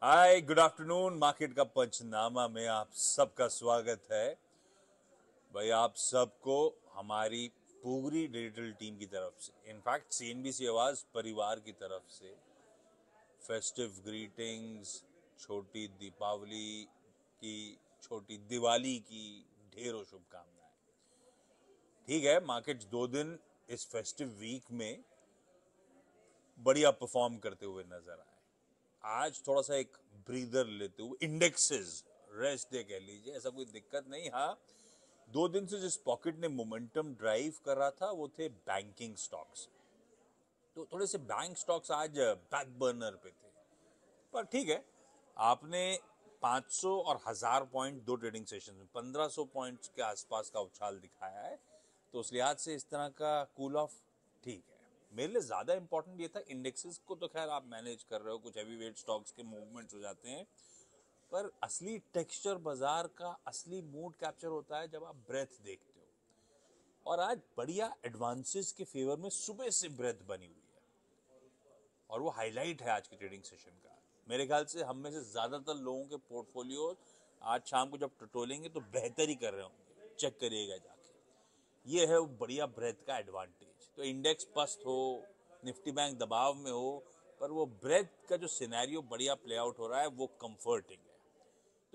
हाय, good afternoon. Market का पंचनामा में आप सबका स्वागत है। भाई, आप सबको हमारी पूरी डिजिटल टीम की तरफ से, इनफैक्ट सीएनबीसी आवाज परिवार की तरफ से फेस्टिव ग्रीटिंग्स, छोटी दीपावली की, छोटी दिवाली की ढेरों शुभकामनाएं। ठीक है, मार्केट्स 2 दिन इस फेस्टिव वीक में बढ़िया परफॉर्म करते हुए नजर आए। आज थोड़ा सा एक ब्रीदर लेते हुए इंडेक्सेस रेस्ट डे कह लीजिए, ऐसा कोई दिक्कत नहीं। हाँ, 2 दिन से जिस पॉकेट ने मोमेंटम ड्राइव कर रहा था वो थे बैंकिंग स्टॉक्स। तो थोड़े से बैंक स्टॉक्स आज बैक बर्नर पे थे। पर ठीक है, आपने 500 और 1000 पॉइंट 2 ट्रेडिंग सेशन में 1500 पॉइंट्स के आसपास का उछाल दिखाया है। तो उस लिहाज से इस तरह का कूल ऑफ ठीक है। मेरे लिए ज्यादा इंपॉर्टेंट ये था, इंडेक्सेस को तो खैर आप मैनेज कर रहे हो, कुछ हैवी वेट स्टॉक्स के मूवमेंट्स हो जाते हैं, पर असली टेक्सचर बाजार का असली मूड कैप्चर होता है जब आप ब्रेथ देखते हो। और आज बढ़िया एडवांसेस के फेवर में सुबह से ब्रेथ बनी हुई है, और वो हाईलाइट है आज के ट्रेडिंग सेशन का। मेरे ख्याल से हम में से ज्यादातर लोगों के पोर्टफोलियो आज शाम को जब टटोलेंगे तो बेहतर ही कर रहे होंगे। चेक करिएगा जाके। ये है वो बढ़िया ब्रेथ का एडवांटेज। तो इंडेक्स पस्त हो, निफ्टी बैंक दबाव में हो, पर वो ब्रेथ का जो सिनेरियो बढ़िया प्ले आउट हो रहा है वो कंफर्टिंग है।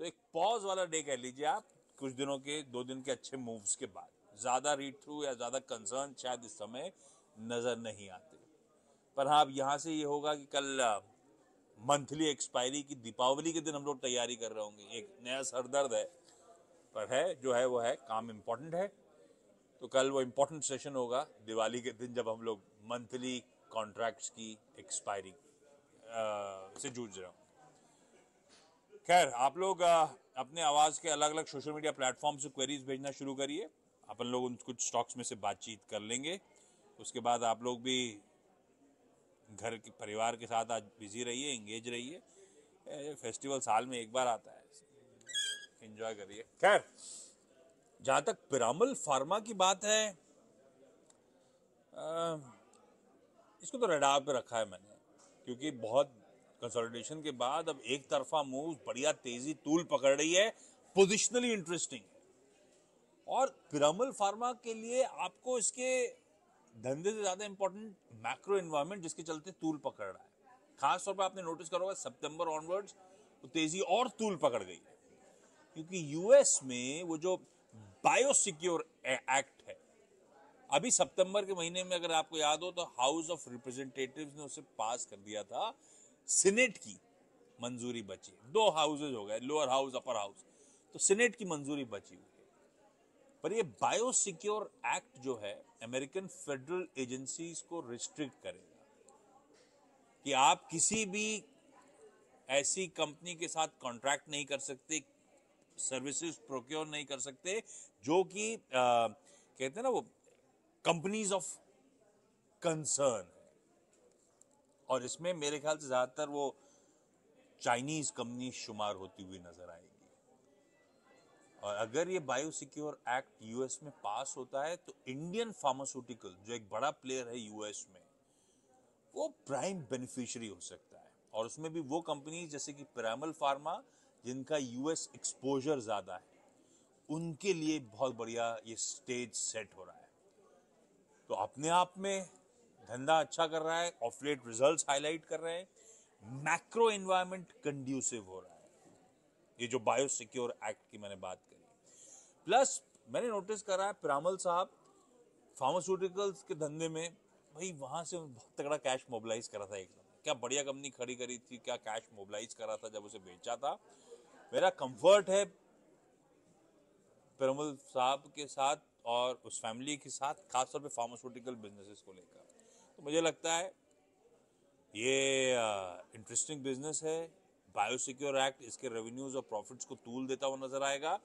तो एक पॉज वाला डे कह लीजिए आप, कुछ दिनों के 2 दिन के अच्छे मूव्स के बाद। ज्यादा रीड थ्रू या ज्यादा कंसर्न शायद इस समय नजर नहीं आते। पर हाँ, अब यहां से ये होगा कि कल मंथली एक्सपायरी की दीपावली के दिन हम लोग तैयारी कर रहे होंगे। एक नया सरदर्द है, पर है जो है वो है, काम इंपॉर्टेंट है। तो कल वो इंपॉर्टेंट सेशन होगा दिवाली के दिन, जब हम लोग मंथली कॉन्ट्रैक्ट्स की एक्सपायरी से जूझ रहे होंगे। खैर, आप लोग अपने आवाज के अलग अलग सोशल मीडिया प्लेटफॉर्म से क्वेरीज भेजना शुरू करिए। अपन लोग उन कुछ स्टॉक्स में से बातचीत कर लेंगे। उसके बाद आप लोग भी घर के परिवार के साथ आज बिजी रहिए, एंगेज रहिए। फेस्टिवल साल में एक बार आता है, एंजॉय करिए। खैर, जहां तक पिरामल फार्मा की बात है, इसको तो रडार पे रखा है मैंने, क्योंकि बहुत कंसोलिडेशन के बाद अब एक तरफा मूव बढ़िया तेजी तूल पकड़ रही है, पोजिशनली इंटरेस्टिंग। और पिरामल फार्मा के लिए आपको इसके धंधे से ज्यादा इंपॉर्टेंट मैक्रो एनवायरनमेंट जिसके चलते तूल पकड़ रहा है। खास तौर पर आपने नोटिस करोगे सितंबर ऑनवर्ड्स तो तेजी और तूल पकड़ गई है, क्योंकि यूएस में वो जो बायोसिक्योर एक्ट है, अभी सितंबर के महीने में अगर आपको याद हो तो हाउस ऑफ रिप्रेजेंटेटिव्स ने उसे पास कर दिया था। सीनेट की मंजूरी बची, 2 हाउसेज हो गए, लोअर हाउस अपर हाउस, तो सीनेट की मंजूरी बची हुई है। पर ये बायोसिक्योर एक्ट जो है, अमेरिकन फेडरल एजेंसीज को रिस्ट्रिक्ट करेगा कि आप किसी भी ऐसी कंपनी के साथ कॉन्ट्रैक्ट नहीं कर सकते, सर्विसेज प्रोक्योर नहीं कर सकते जो कि कहते हैं ना वो कंपनीज ऑफ कंसर्न है। और इसमें मेरे ख्याल से ज्यादातर वो चाइनीज कंपनी शुमार होती हुई नजर आएगी। और अगर ये बायोसिक्योर एक्ट यूएस में पास होता है तो इंडियन फार्मास्यूटिकल जो एक बड़ा प्लेयर है यूएस में, वो प्राइम बेनिफिशियरी हो सकता है। और उसमें भी वो कंपनी जैसे कि पिरामल फार्मा, जिनका यूएस एक्सपोजर ज्यादा है, उनके लिए बहुत बढ़िया ये स्टेज सेट हो रहा है। तो अपने आप में धंधा अच्छा कर रहा है, ऑफ लेट रिजल्ट्स हाईलाइट कर रहे हैं, मैक्रो एनवायरनमेंट कंड्यूसिव हो रहा है, ये जो बायोसिक्योर एक्ट की मैंने बात करी। प्लस मैंने नोटिस करा है पिरामल साहब फार्मास्यूटिकल्स के धंधे में, भाई वहां से बहुत तगड़ा कैश मोबिलाइज करा था एक समय। क्या बढ़िया कंपनी खड़ी करी थी, क्या कैश मोबिलाइज करा था जब उसे बेचा था। मेरा कंफर्ट है पिरामल साहब के साथ और उस फैमिली के साथ, खासतौर पे फार्मास्यूटिकल बिजनेसेस को लेकर। तो मुझे लगता है ये इंटरेस्टिंग बिजनेस है। बायोसिक्योर एक्ट इसके रेवेन्यूज और प्रॉफिट्स को तूल देता हुआ नजर आएगा।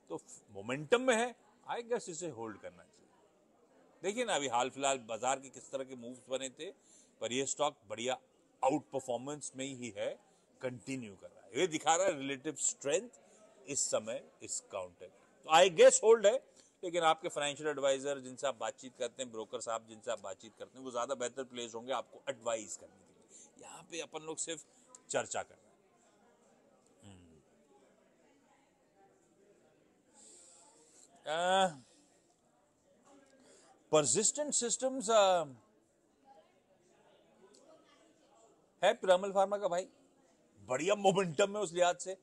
तो मोमेंटम में है, आई गेस इसे होल्ड करना चाहिए। देखिए ना, अभी हाल फिलहाल बाजार के किस तरह के मूव्स बने थे, पर ये स्टॉक बढ़िया आउट परफॉर्मेंस में ही है, कंटिन्यू कर रहा है। ये दिखा रहा है रिलेटिव स्ट्रेंथ इस समय इस काउंटर। तो आई गेस होल्ड है। लेकिन आपके फाइनेंशियल एडवाइजर जिनसे आप बातचीत करते हैं, ब्रोकर साहब जिनसे आप बातचीत करते हैं, वो ज्यादा बेहतर प्लेस होंगे आपको एडवाइस करने के लिए। यहाँ पे अपन लोग सिर्फ चर्चा कर रहे हैं। परसिस्टेंट सिस्टम्स है पिरामल फार्मा का भाई, बढ़िया मोमेंटम है उस लिहाज से,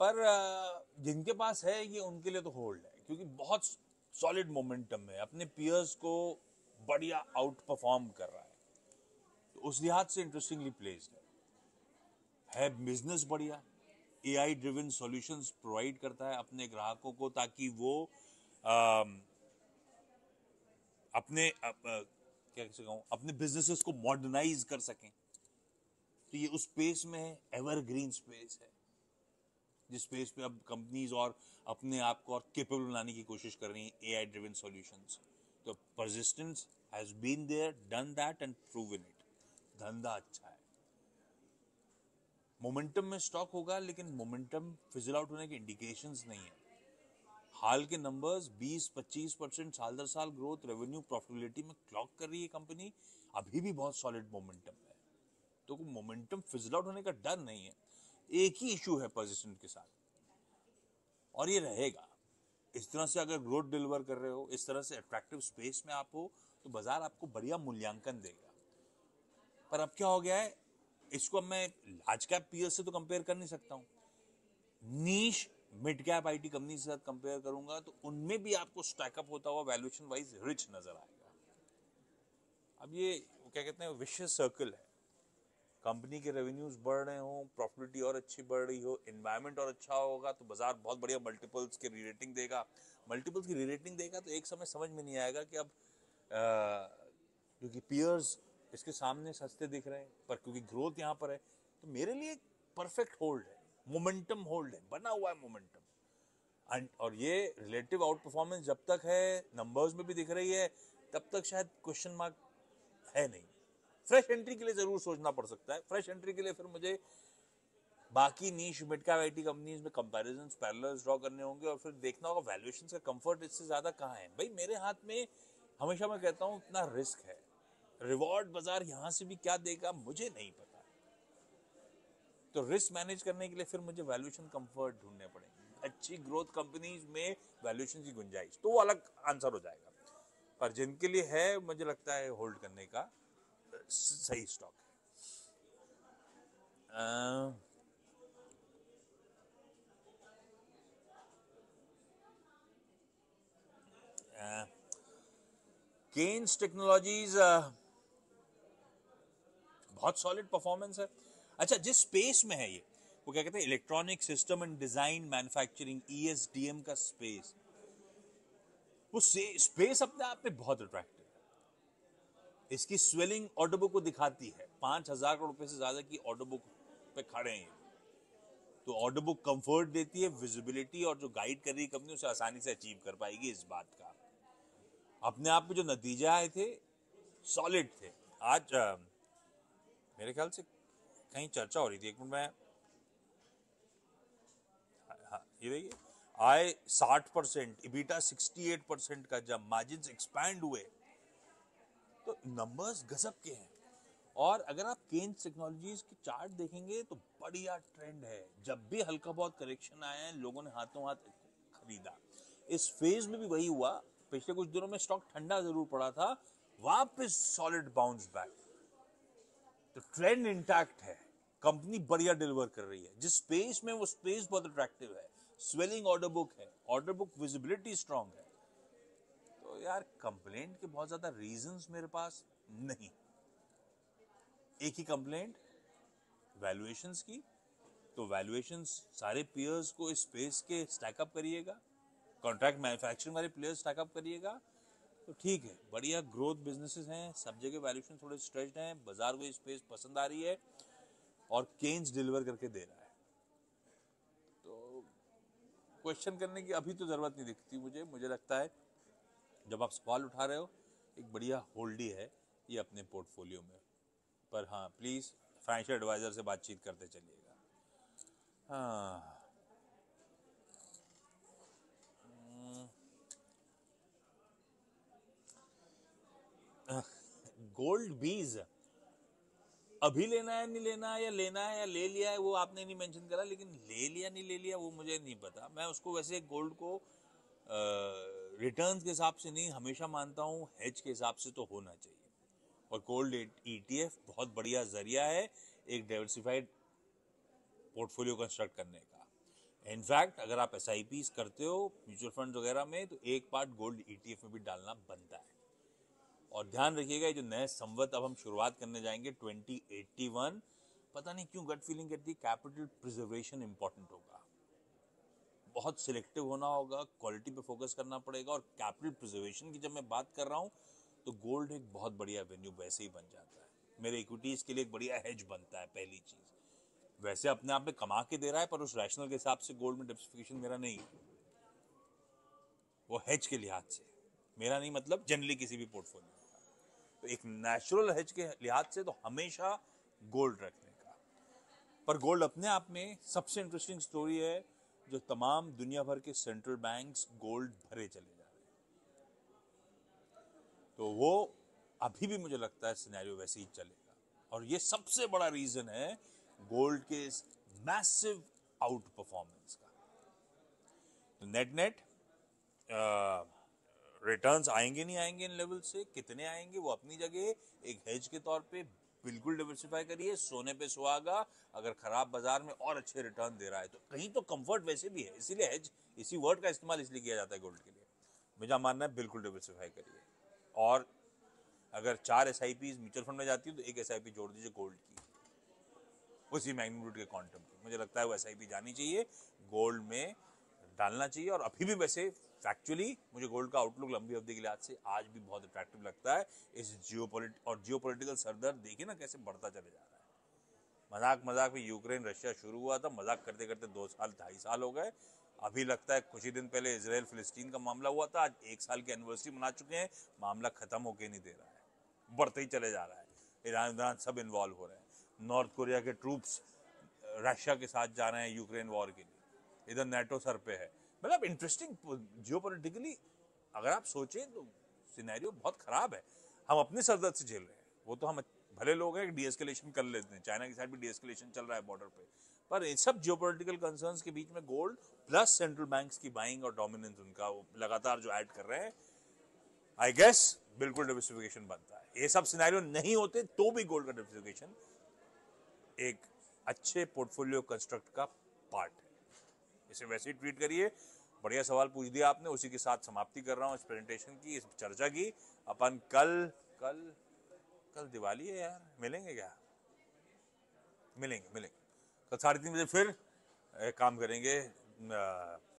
पर जिनके पास है ये उनके लिए तो होल्ड है, क्योंकि बहुत सॉलिड मोमेंटम है, अपने पियर्स को बढ़िया आउट परफॉर्म कर रहा है, तो उस लिहाज से इंटरेस्टिंगली प्लेस्ड है बिजनेस बढ़िया, एआई ड्रिवन सॉल्यूशंस प्रोवाइड करता है अपने ग्राहकों को, ताकि वो अपने क्या कहूँ अपने बिजनेसेस को मॉडर्नाइज कर सकें। तो ये उस स्पेस में है, एवरग्रीन स्पेस है, जिस स्पेस पे अब कंपनीज और अपने आप को और केपेबल बनाने की कोशिश कर रही हैं एआई ड्रिवन सॉल्यूशंस। तो persistence has been there, done that and proven it. धंधा अच्छा है, मोमेंटम में स्टॉक होगा, लेकिन मोमेंटम फिजल आउट होने के इंडिकेशंस नहीं है। हाल के नंबर्स 20-25% साल दर साल ग्रोथ, रेवेन्यू, प्रॉफिटेबिलिटी में क्लॉक कर रही है कंपनी, अभी भी बहुत सॉलिड मोमेंटम है, तो मोमेंटम फिजल आउट होने का डर नहीं है। एक ही इशू है परसिस्टेंट के साथ, और ये रहेगा। इस तरह से अगर ग्रोथ डिलीवर कर रहे हो, इस तरह से अट्रैक्टिव स्पेस में आप हो, तो बाजार आपको बढ़िया मूल्यांकन देगा। पर अब क्या हो गया है, इसको अब मैं लार्ज कैप पीयर से तो कंपेयर कर नहीं सकता हूँ, नीश मिड कैप आईटी कंपनी के साथ कंपेयर करूंगा, तो उनमें भी आपको स्टैकअप होता हुआ वैल्यूएशन वाइज रिच नजर आएगा। अब ये क्या कहते हैं, विशियस सर्कल है, कंपनी के रेवेन्यूज बढ़ रहे हो, प्रॉफिटिबिलिटी और अच्छी बढ़ रही हो, एनवायरनमेंट और अच्छा होगा, तो बाजार बहुत बढ़िया मल्टीपल्स की रीरेटिंग देगा। मल्टीपल्स की रीरेटिंग देगा तो एक समय समझ में नहीं आएगा कि अब क्योंकि पियर्स इसके सामने सस्ते दिख रहे हैं, पर क्योंकि ग्रोथ यहाँ पर है, तो मेरे लिए परफेक्ट होल्ड है, मोमेंटम होल्ड है, बना हुआ है मोमेंटम। और ये रिलेटिव आउट परफॉर्मेंस जब तक है, नंबर्स में भी दिख रही है, तब तक शायद क्वेश्चन मार्क है नहीं। फ्रेश एंट्री के लिए जरूर सोचना पड़ सकता है, फ्रेश एंट्री के लिए फिर मुझे बाकी नीश मिड कैप आईटी कंपनीज में कंपैरिजंस, पैरेलल्स ड्रॉ करने होंगे, और फिर देखना होगा वैल्यूएशन का कंफर्ट इससे ज्यादा कहाँ है। भाई मेरे हाथ में, हमेशा मैं कहता हूँ, इतना रिस्क है, रिवॉर्ड बाजार यहां से भी क्या देगा मुझे नहीं पता, तो रिस्क मैनेज करने के लिए फिर मुझे वैल्यूएशन कंफर्ट ढूंढने पड़ेंगे। अच्छी ग्रोथ कंपनीज में वैल्यूएशन की गुंजाइश, तो वो अलग आंसर हो जाएगा, पर जिनके लिए है, मुझे लगता है होल्ड करने का सही स्टॉक है। केन्स टेक्नोलॉजीज बहुत सॉलिड परफॉर्मेंस है। अच्छा, जिस स्पेस में है ये, वो क्या कहते हैं, electronic system and design manufacturing, ESDM का स्पेस, वो स्पेस अपने आप में बहुत अट्रैक्टिव है। इसकी स्वेलिंग ऑर्डर बुक को दिखाती है, 5,000 करोड़ रुपए से ज्यादा की ऑर्डर बुक पे खड़े हैं, तो ऑर्डर बुक कंफर्ट देती है, विजिबिलिटी, और जो गाइड कर रही कंपनी उसे आसानी से अचीव कर पाएगी इस बात का। अपने आप में जो नतीजे आए थे सॉलिड थे। आज मेरे ख्याल से कहीं चर्चा हो रही थी, एक मिनट में, हाँ ये देखिए, आय 60%, इबिटा 68% का, जब मार्जिन्स एक्सपैंड हुए, तो नंबर्स गजब के हैं। और अगर आप केन्स टेक्नोलॉजीज की चार्ट देखेंगे तो बढ़िया ट्रेंड है, जब भी हल्का बहुत करेक्शन आया है, लोगों ने हाथों हाथ खरीदा। इस फेज में भी वही हुआ, पिछले कुछ दिनों में स्टॉक ठंडा जरूर पड़ा था, वापस सॉलिड बाउंस बैक, तो ट्रेंड इंटैक्ट है, कंपनी बढ़िया डिलीवर कर रही है, जिस स्पेस में, वो स्पेस बहुत अट्रैक्टिव है, स्वेलिंग ऑर्डर बुक है, ऑर्डर बुक विजिबिलिटी स्ट्रांग है, तो यार कंप्लेंट के बहुत ज्यादा रीजंस मेरे पास नहीं। एक ही कंप्लेंट वैल्यूएशंस की, तो वैल्यूएशंस सारे पियर्स को इस स्पेस के स्टैकअप करिएगा, कॉन्ट्रैक्ट मैन्युफैक्चरिंग वाले प्लेयर्स स्टैकअप करिएगा, तो ठीक है, बढ़िया ग्रोथ बिजनेसेस हैं, सब जगह वैल्यूएशन थोड़े स्ट्रेच्ड हैं, बाजार को स्पेस पसंद आ रही है, और केन्स डिलीवर करके दे रहा है, तो क्वेश्चन करने की अभी तो जरूरत नहीं दिखती मुझे लगता है जब आप सवाल उठा रहे हो, एक बढ़िया होल्डी है ये अपने पोर्टफोलियो में। पर हाँ, प्लीज फाइनेंशियल एडवाइजर से बातचीत करते चलिएगा। हाँ, गोल्ड बीज अभी लेना है, नहीं लेना है, या लेना है या ले लिया है, वो आपने नहीं मेंशन करा, लेकिन ले लिया नहीं ले लिया वो मुझे नहीं पता। मैं उसको वैसे गोल्ड को रिटर्न्स के हिसाब से नहीं, हमेशा मानता हूँ हेज के हिसाब से तो होना चाहिए। और गोल्ड ETF बहुत बढ़िया जरिया है एक डाइवर्सिफाइड पोर्टफोलियो कंस्ट्रक्ट करने का। इनफैक्ट अगर आप SIPs करते हो म्यूचुअल फंड वगैरह में, तो एक पार्ट गोल्ड ETF में भी डालना बनता है। और ध्यान रखिएगा, जो नए संवत अब हम शुरुआत करने जाएंगे 2081, पता नहीं क्यों गट फीलिंग कहती है कैपिटल प्रिजर्वेशन इंपॉर्टेंट होगा, बहुत सिलेक्टिव होना होगा, क्वालिटी पे फोकस करना पड़ेगा। और कैपिटल प्रिजर्वेशन की जब मैं बात कर रहा हूँ तो गोल्ड एक बहुत बढ़िया वेन्यू वैसे ही बन जाता है, मेरे इक्विटीज के लिए एक बढ़िया हेज बनता है। पहली चीज, वैसे अपने आप में कमा के दे रहा है, पर उस रैशनल के हिसाब से गोल्ड में डिवर्सिफिकेशन मेरा नहीं है, वो हेज के लिहाज से मेरा नहीं, मतलब जनरली किसी भी पोर्टफोलियो का। तो एक नेचुरल हेज के लिहाज से तो हमेशा गोल्ड रखने का। पर गोल्ड अपने आप में सबसे इंटरेस्टिंग स्टोरी है, जो तमाम दुनिया भर के सेंट्रल बैंक्स गोल्ड भरे चले जा रहे हैं, तो वो अभी भी मुझे लगता है सिनेरियो वैसे ही चलेगा। और ये सबसे बड़ा रीजन है गोल्ड के इस मैसिव आउट परफॉर्मेंस का। तो नेट नेट रिटर्न्स आएंगे नहीं आएंगे इन लेवल से, कितने आएंगे वो अपनी जगह, एक हेज के तौर पे बिल्कुल डिवर्सिफाई करिए, सोने पे सुहागा। अगर खराब बाजार में और अच्छे रिटर्न दे रहा है तो कहीं तो कंफर्ट वैसे भी है, इसीलिए हेज, इसी वर्ड का इस्तेमाल इसलिए किया जाता है गोल्ड के लिए। मुझे मानना है बिल्कुल डिवर्सिफाई करिए। और अगर 4 SIPs म्यूचुअल फंड में जाती है तो एक SIP जोड़ दीजिए गोल्ड की, उसी मैग्नीट्यूड के क्वांटम की। मुझे लगता है वो SIP जानी चाहिए, गोल्ड में डालना चाहिए। और अभी भी वैसे फैक्चुअली मुझे गोल्ड का आउटलुक लंबी अवधि के लिहाज से आज भी बहुत अट्रैक्टिव लगता है। इस जियोपॉलिटिकल सरदर्द देखिए ना कैसे बढ़ता चले जा रहा है। मजाक मजाक में यूक्रेन रशिया शुरू हुआ था, मजाक करते करते 2 साल 2.5 साल हो गए। अभी लगता है कुछ ही दिन पहले इसराइल फिलिस्तीन का मामला हुआ था, आज 1 साल की एनिवर्सरी मना चुके हैं, मामला खत्म होके नहीं दे रहा है, बढ़ते ही चले जा रहा है। ईरान सब इन्वॉल्व हो रहे हैं, नॉर्थ कोरिया के ट्रूप्स रशिया के साथ जा रहे हैं यूक्रेन वॉर के लिए, इधर नेटो सर पे है। मतलब इंटरेस्टिंग जियोपॉलिटिकली अगर आप सोचें तो सिनेरियो बहुत खराब है। हम अपने सरदर्द से झेल रहे हैं, वो तो हम भले लोग हैं, डीएस्केलेशन कर लेते हैं, चाइना के साथ भी डीएस्केलेशन चल रहा है बॉर्डर पे, पर इन सब जियोपॉलिटिकल कंसर्न्स के बीच में गोल्ड प्लस सेंट्रल बैंक्स की बाइंग और डोमिनेंस उनका लगातार जो ऐड कर रहे हैं, आई गेस बिल्कुल डिवर्सिफिकेशन बनता है। ये सब सिनेरियो नहीं होते तो भी गोल्ड का डिवर्सिफिकेशन एक अच्छे पोर्टफोलियो कंस्ट्रक्ट का पार्ट है। इसे वैसे ही ट्वीट करिए। बढ़िया सवाल पूछ दिया आपने, उसी के साथ समाप्ति कर रहा हूं इस प्रेजेंटेशन की, इस चर्चा की। अपन कल कल कल दिवाली है यार, मिलेंगे क्या? मिलेंगे कल 3:30 बजे फिर काम करेंगे।